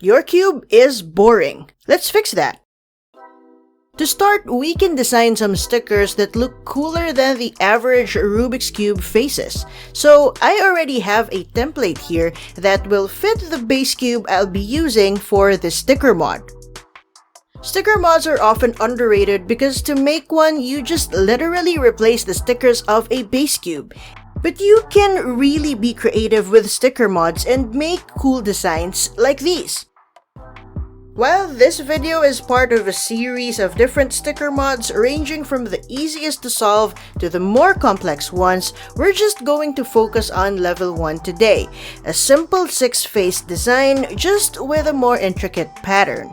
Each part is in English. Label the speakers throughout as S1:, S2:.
S1: Your cube is boring. Let's fix that. To start, we can design some stickers that look cooler than the average Rubik's Cube faces. So I already have a template here that will fit the base cube I'll be using for the sticker mod. Sticker mods are often underrated because to make one, you just literally replace the stickers of a base cube. But you can really be creative with sticker mods and make cool designs like these. While this video is part of a series of different sticker mods ranging from the easiest to solve to the more complex ones, we're just going to focus on level 1 today, a simple 6-face design just with a more intricate pattern.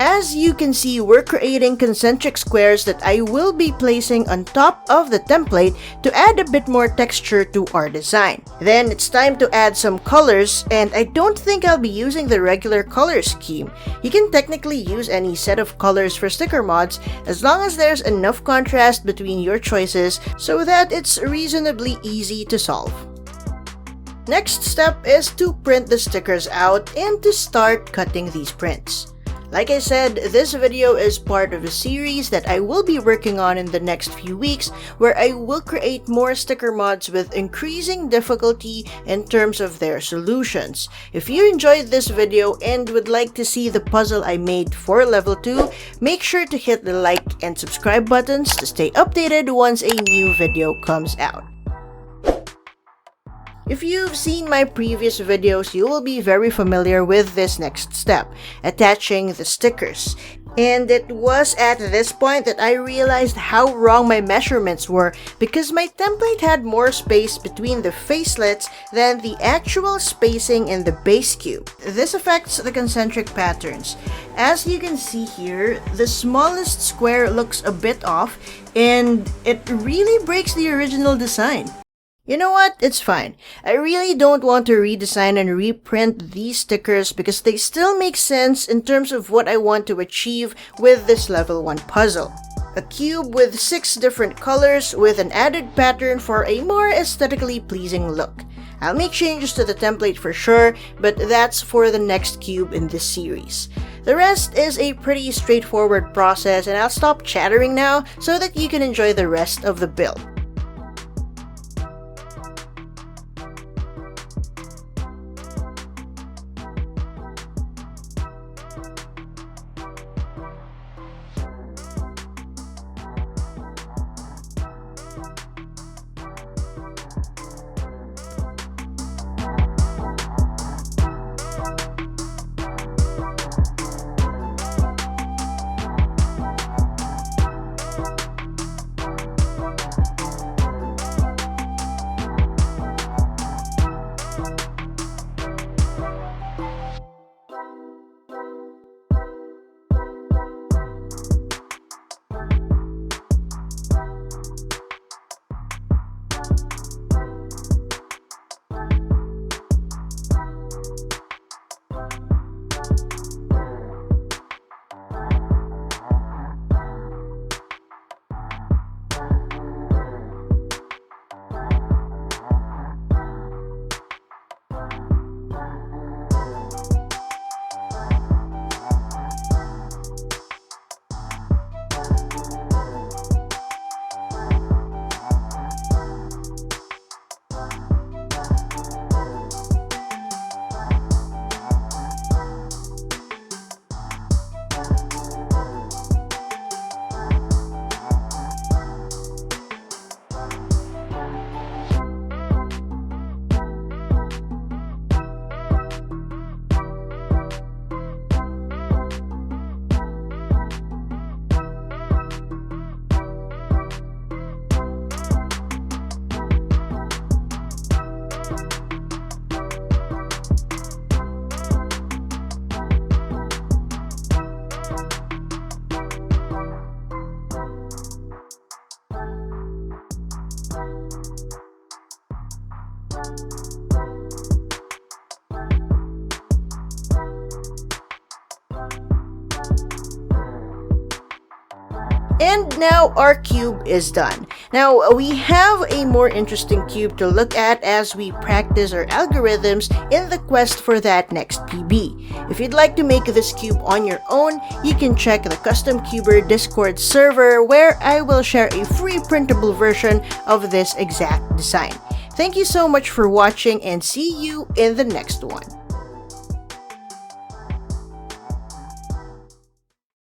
S1: As you can see, we're creating concentric squares that I will be placing on top of the template to add a bit more texture to our design. Then it's time to add some colors, and I don't think I'll be using the regular color scheme. You can technically use any set of colors for sticker mods as long as there's enough contrast between your choices so that it's reasonably easy to solve. Next step is to print the stickers out and to start cutting these prints. Like I said, this video is part of a series that I will be working on in the next few weeks where I will create more sticker mods with increasing difficulty in terms of their solutions. If you enjoyed this video and would like to see the puzzle I made for level 2, make sure to hit the like and subscribe buttons to stay updated once a new video comes out. If you've seen my previous videos, you will be very familiar with this next step, attaching the stickers. And it was at this point that I realized how wrong my measurements were because my template had more space between the facelets than the actual spacing in the base cube. This affects the concentric patterns. As you can see here, the smallest square looks a bit off and it really breaks the original design. You know what? It's fine. I really don't want to redesign and reprint these stickers because they still make sense in terms of what I want to achieve with this level 1 puzzle. A cube with 6 different colors with an added pattern for a more aesthetically pleasing look. I'll make changes to the template for sure, but that's for the next cube in this series. The rest is a pretty straightforward process and I'll stop chattering now so that you can enjoy the rest of the build. And now our cube is done. Now we have a more interesting cube to look at as we practice our algorithms in the quest for that next PB. If you'd like to make this cube on your own, you can check the Custom Cuber Discord server where I will share a free printable version of this exact design. Thank you so much for watching and see you in the next one.